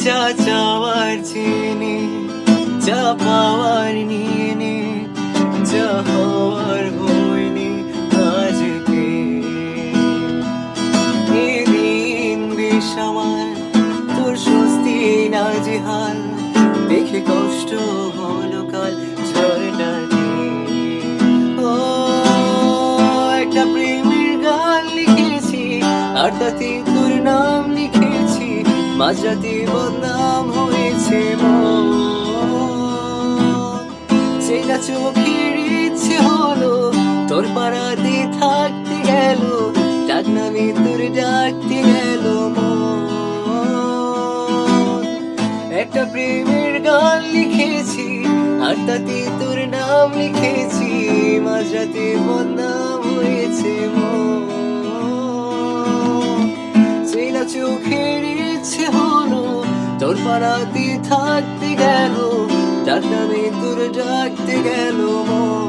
যা চাওয়ার চিনি, যা পাওয়ার নিয়ে নে, যা হওয়ার হয়নি আজকে। এদিন বেসামাল, তোর স্বস্তি নাজেহাল, দেখে কষ্ট হলো কাল ঝরনাতে। ও একটা প্রেমের গান লিখেছি, আর তাতে তোর নাম লিখেছি, মাঝরাতে বদনাম হয়েছে মন। সেটা চোখের ইচ্ছে হলো তোর পাড়াতে থাকতে গেল, ডাক নামে তোর ডাকতে গেল মন। একটা প্রেমের গান লিখেছি, আর তাতে তোর নাম লিখেছি, মাঝরাতে বদনাম হয়েছে মন। সেটা চোখের ইচ্ছে হলো তোর পাড়াতে থাকতে গেল, ডাক নামে তোর ডাকতে গেল মন।